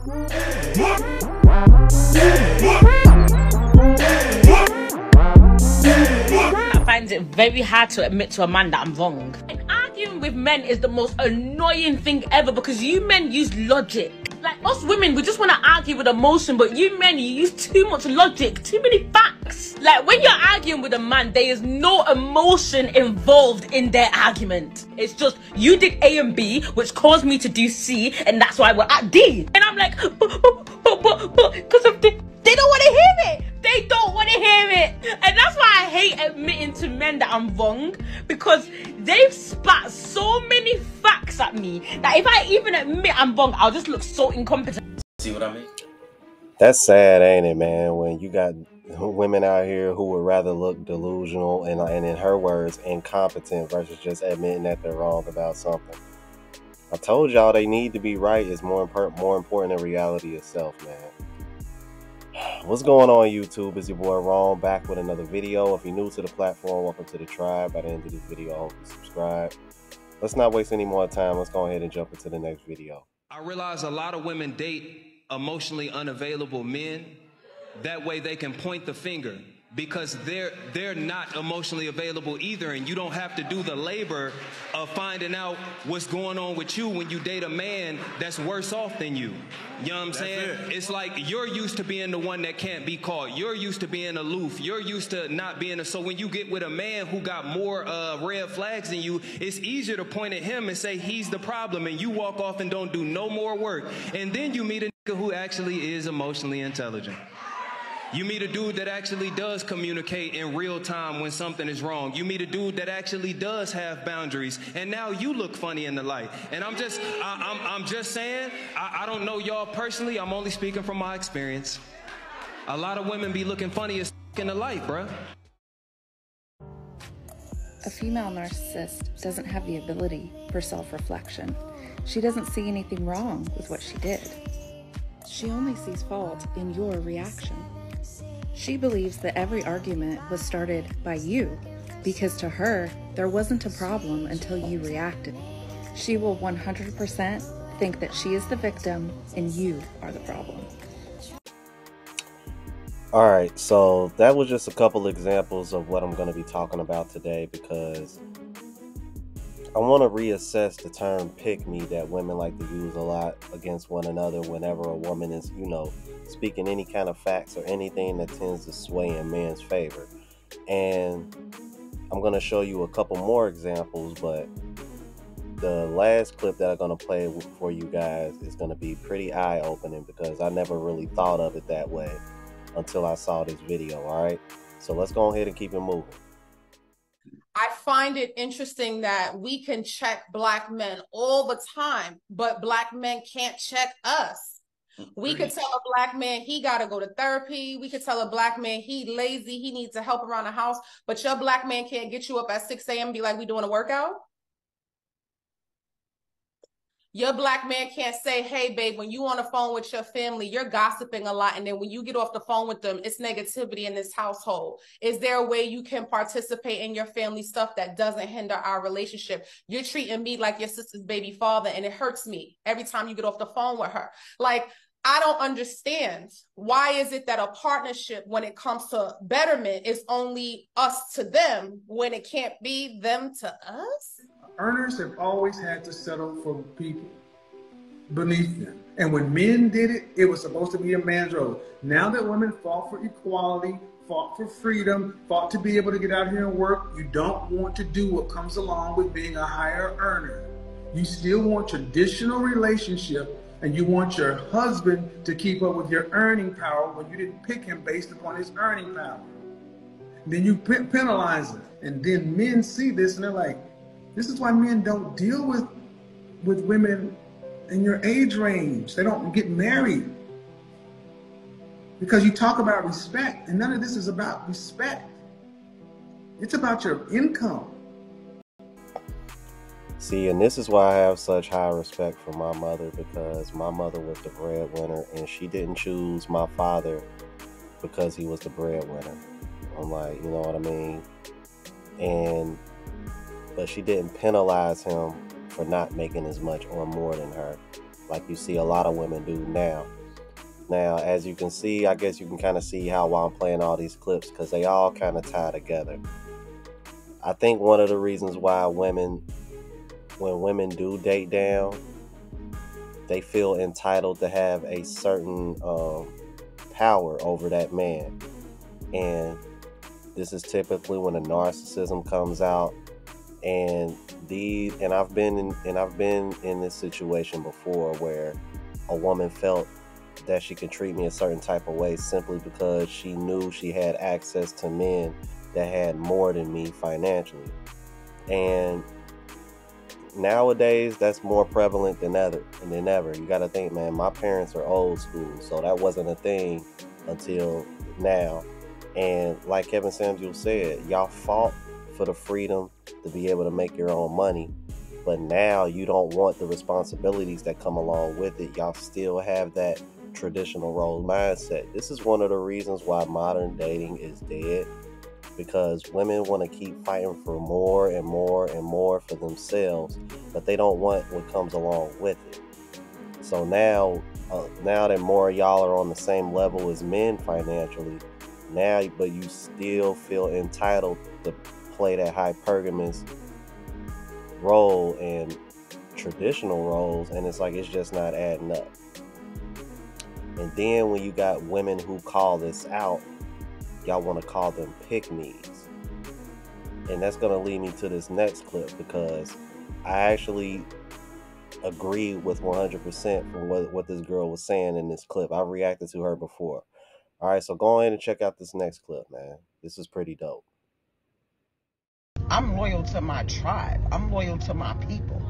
I find it very hard to admit to a man that I'm wrong. And arguing with men is the most annoying thing ever because you men use logic. Like us women, we just want to argue with emotion, but you men, you use too much logic, too many facts. Like when you're arguing with a man, there is no emotion involved in their argument. It's just, you did A and B, which caused me to do C, and that's why we're at D. And I'm like, but, because of the... They don't want to hear it. They don't want to hear it. And that's why I hate admitting to men that I'm wrong, because they've spat so many facts at me that if I even admit I'm wrong, I'll just look so incompetent. See what I mean? That's sad, ain't it, man? When you got women out here who would rather look delusional and in her words, incompetent versus just admitting that they're wrong about something. I told y'all they need to be right is more important than reality itself, man. What's going on, YouTube? It's your boy Ron back with another video. If you're new to the platform, welcome to the tribe. By the end of this video, I hope you subscribe. Let's not waste any more time. Let's go ahead and jump into the next video. I realize a lot of women date emotionally unavailable men. That way they can point the finger because they're not emotionally available either, and you don't have to do the labor of finding out what's going on with you when you date a man that's worse off than you. You know what I'm saying? It's like you're used to being the one that can't be caught. You're used to being aloof. You're used to not being so when you get with a man who got more red flags than you, it's easier to point at him and say he's the problem, and you walk off and don't do no more work. And then you meet a nigga who actually is emotionally intelligent. You meet a dude that actually does communicate in real time when something is wrong. You meet a dude that actually does have boundaries, and now you look funny in the light. And I'm just saying, I don't know y'all personally. I'm only speaking from my experience. A lot of women be looking funny as in the light, bruh. A female narcissist doesn't have the ability for self-reflection. She doesn't see anything wrong with what she did. She only sees fault in your reaction. She believes that every argument was started by you, because to her, there wasn't a problem until you reacted. She will 100% think that she is the victim and you are the problem. All right, so that was just a couple examples of what I'm going to be talking about today, because I want to reassess the term pick me that women like to use a lot against one another whenever a woman is, speaking any kind of facts or anything that tends to sway in men's favor. And I'm going to show you a couple more examples, but the last clip that I'm going to play for you guys is going to be pretty eye-opening because I never really thought of it that way until I saw this video, all right? So let's go ahead and keep it moving. I find it interesting that we can check Black men all the time, but Black men can't check us. We could tell a Black man he got to go to therapy. We could tell a Black man he lazy, he needs to help around the house, but your Black man can't get you up at 6 a.m. and be like, we doing a workout? Your Black man can't say, hey, babe, when you on the phone with your family, you're gossiping a lot. And then when you get off the phone with them, it's negativity in this household. Is there a way you can participate in your family stuff that doesn't hinder our relationship? You're treating me like your sister's baby father, and it hurts me every time you get off the phone with her. Like, I don't understand. Why is it that a partnership, when it comes to betterment, is only us to them when it can't be them to us? Earners have always had to settle for people beneath them. And when men did it, it was supposed to be a man's role. Now that women fought for equality, fought for freedom, fought to be able to get out here and work, you don't want to do what comes along with being a higher earner. You still want traditional relationship, and you want your husband to keep up with your earning power when you didn't pick him based upon his earning power. Then you penalize him. And then men see this and they're like, this is why men don't deal with women in your age range. They don't get married. Because you talk about respect, and none of this is about respect. It's about your income. See, and this is why I have such high respect for my mother, because my mother was the breadwinner, and she didn't choose my father because he was the breadwinner. I'm like, you know what I mean? But she didn't penalize him for not making as much or more than her. like you see a lot of women do now. Now, as you can see, I guess you can kind of see how while I'm playing all these clips, because they all kind of tie together. I think one of the reasons why when women do date down, they feel entitled to have a certain power over that man. And this is typically when the narcissism comes out. And I've been in this situation before where a woman felt that she could treat me a certain type of way simply because she knew she had access to men that had more than me financially. And nowadays, that's more prevalent than ever. You got to think, man, my parents are old school, so that wasn't a thing until now. And like Kevin Samuel said, y'all fought for the freedom to be able to make your own money, but now you don't want the responsibilities that come along with it. Y'all still have that traditional role mindset. This is one of the reasons why modern dating is dead, because women want to keep fighting for more and more and more for themselves, but they don't want what comes along with it. So now that more of y'all are on the same level as men financially, but you still feel entitled to play that hypergamous role and traditional roles, and it's like it's just not adding up. And then when you got women who call this out, y'all want to call them pick-me's. And that's going to lead me to this next clip, because I actually agree with 100% from what this girl was saying in this clip. I've reacted to her before. All right, so go ahead and check out this next clip, man. This is pretty dope. I'm loyal to my tribe. I'm loyal to my people,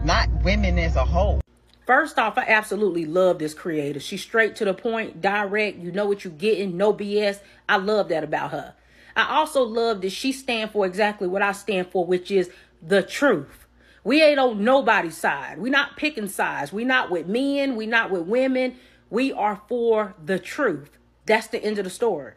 not women as a whole. First off, I absolutely love this creator. She's straight to the point, direct. You know what you're getting, no BS. I love that about her. I also love that she stands for exactly what I stand for, which is the truth. We ain't on nobody's side. We not picking sides. We not with men. We not with women. We are for the truth. That's the end of the story.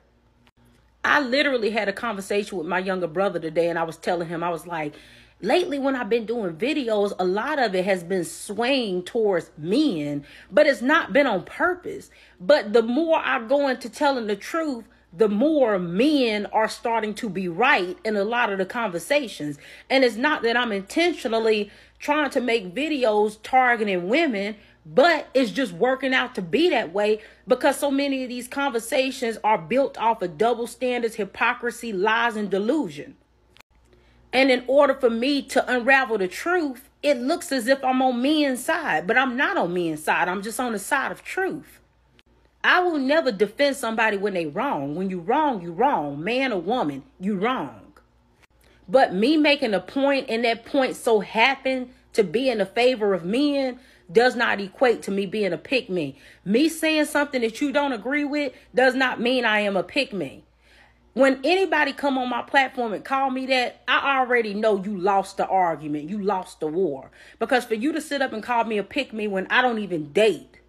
I literally had a conversation with my younger brother today, and I was telling him, I was like, lately when I've been doing videos, a lot of it has been swaying towards men, but it's not been on purpose. But the more I go into telling the truth, the more men are starting to be right in a lot of the conversations. And it's not that I'm intentionally trying to make videos targeting women, but it's just working out to be that way because so many of these conversations are built off of double standards, hypocrisy, lies, and delusion. And in order for me to unravel the truth, it looks as if I'm on men's side, but I'm not on men's side. I'm just on the side of truth. I will never defend somebody when they wrong. When you wrong, you wrong. Man or woman, you wrong. But me making a point and that point so happen to be in the favor of men does not equate to me being a pick-me. Me saying something that you don't agree with does not mean I am a pick-me. When anybody come on my platform and call me that, I already know you lost the argument. You lost the war. Because for you to sit up and call me a pick-me when I don't even date,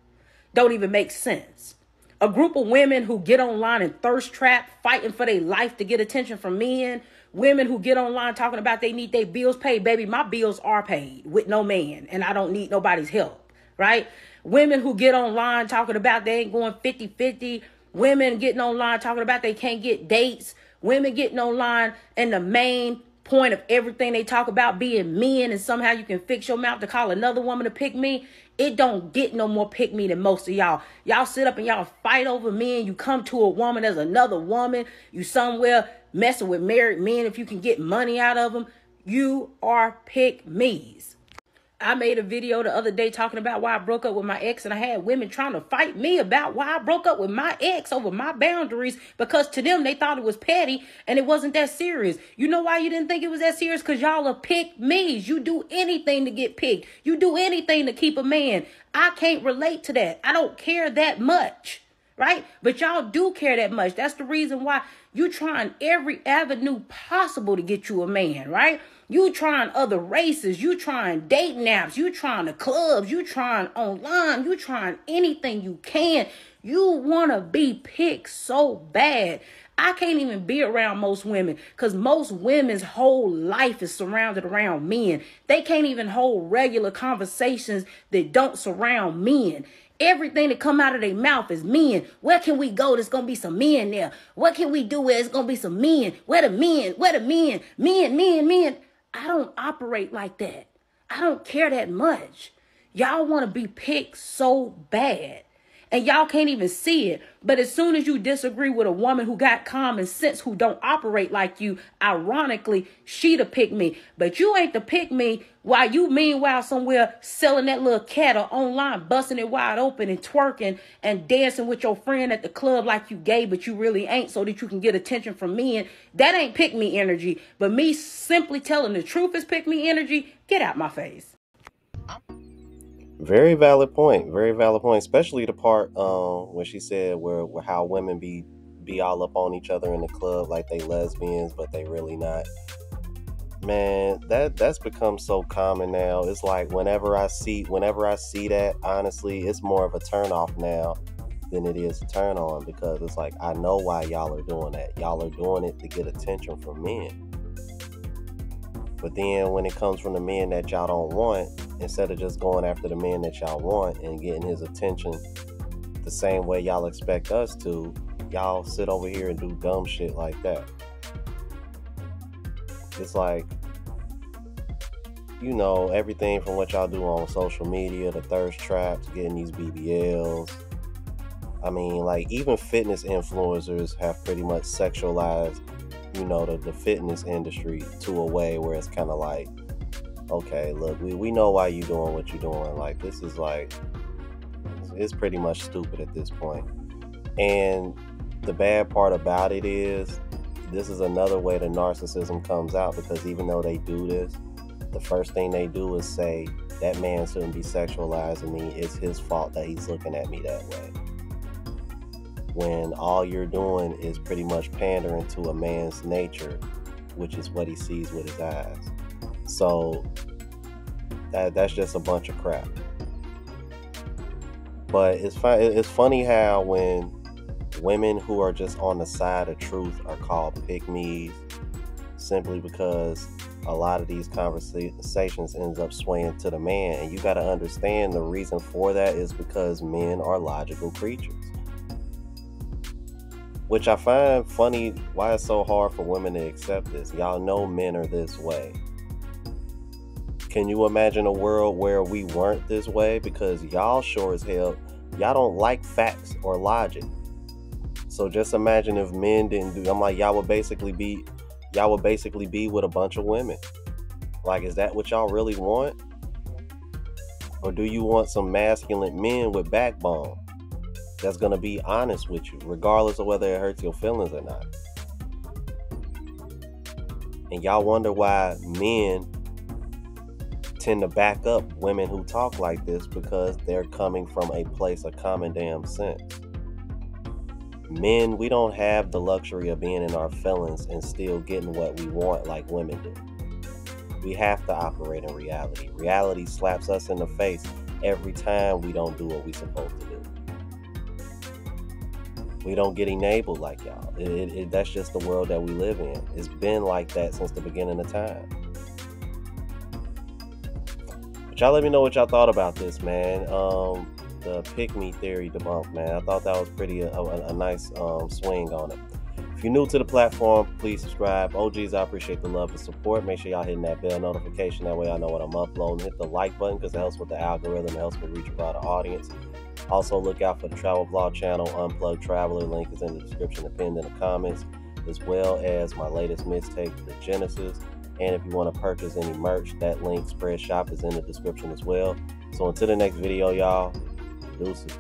don't even make sense. A group of women who get online and thirst trap, fighting for their life to get attention from men. Women who get online talking about they need their bills paid. Baby, my bills are paid with no man, and I don't need nobody's help, right? Women who get online talking about they ain't going 50-50. Women getting online talking about they can't get dates. Women getting online and the main point of everything they talk about being men, and somehow you can fix your mouth to call another woman to pick me. It don't get no more pick me than most of y'all. Y'all sit up and y'all fight over men. You come to a woman as another woman. You somewhere messing with married men if you can get money out of them. You are pick me's. I made a video the other day talking about why I broke up with my ex, and I had women trying to fight me about why I broke up with my ex over my boundaries, because to them they thought it was petty and it wasn't that serious. You know why you didn't think it was that serious? Because y'all are pick me's. You do anything to get picked. You do anything to keep a man. I can't relate to that. I don't care that much, right? But y'all do care that much. That's the reason why you trying every avenue possible to get you a man, right? You trying other races, you trying dating apps, you trying the clubs, you trying online, you trying anything you can. You want to be picked so bad. I can't even be around most women because most women's whole life is surrounded around men. They can't even hold regular conversations that don't surround men. Everything that come out of their mouth is men. Where can we go? There's going to be some men there. What can we do where it's going to be some men? Where the men? Where the men? Men. I don't operate like that. I don't care that much. Y'all want to be picked so bad. And y'all can't even see it. But as soon as you disagree with a woman who got common sense, who don't operate like you, ironically, she to pick me. But you ain't to pick me while you meanwhile somewhere selling that little cattle online, busting it wide open and twerking and dancing with your friend at the club like you gay, but you really ain't, so that you can get attention from men. That ain't pick me energy. But me simply telling the truth is pick me energy. Get out my face. Very valid point. Very valid point. Especially the part when she said where how women be all up on each other in the club like they lesbians, but they really not. Man, that's become so common now. It's like whenever I see that, honestly, it's more of a turn off now than it is a turn on, because it's like I know why y'all are doing that. Y'all are doing it to get attention from men. But then when it comes from the men that y'all don't want, instead of just going after the man that y'all want and getting his attention the same way y'all expect us to, y'all sit over here and do dumb shit like that. It's like, you know, everything from what y'all do on social media, the thirst traps, getting these BBLs. I mean, like, even fitness influencers have pretty much sexualized, you know, the fitness industry to a way where it's kind of like, okay, look, we know why you doing what you're doing. Like, this is like, it's pretty much stupid at this point. And the bad part about it is, this is another way the narcissism comes out, because even though they do this, the first thing they do is say, that man shouldn't be sexualizing me. It's his fault that he's looking at me that way. When all you're doing is pretty much pandering to a man's nature, which is what he sees with his eyes. So that's just a bunch of crap. But it's funny how when women who are just on the side of truth are called pick-me's, simply because a lot of these conversations ends up swaying to the man. And you got to understand the reason for that is because men are logical creatures. Which I find funny, why it's so hard for women to accept this. Y'all know men are this way. Can you imagine a world where we weren't this way? Because y'all sure as hell, y'all don't like facts or logic. So just imagine if men didn't do, I'm like, y'all would basically be with a bunch of women. Like, is that what y'all really want? Or do you want some masculine men with backbone that's going to be honest with you, regardless of whether it hurts your feelings or not? And y'all wonder why men tend to back up women who talk like this, because they're coming from a place of common damn sense. Men, we don't have the luxury of being in our feelings and still getting what we want like women do. We have to operate in reality. Reality slaps us in the face every time we don't do what we're supposed to do. We don't get enabled like y'all. That's just the world that we live in. It's been like that since the beginning of time. But y'all let me know what y'all thought about this, man. The pick-me theory debunked, man. I thought that was pretty a nice swing on it. If you're new to the platform, please subscribe. OGs, I appreciate the love and support. Make sure y'all hitting that bell notification. That way I know what I'm uploading. Hit the like button because it helps with the algorithm. It helps me reach a broader audience. Also, look out for the travel vlog channel, Unplugged Traveler. Link is in the description, pinned in the comments, as well as my latest mixtape, The Genesis. And if you want to purchase any merch, that link, Spread Shop, is in the description as well. So until the next video, y'all, deuces.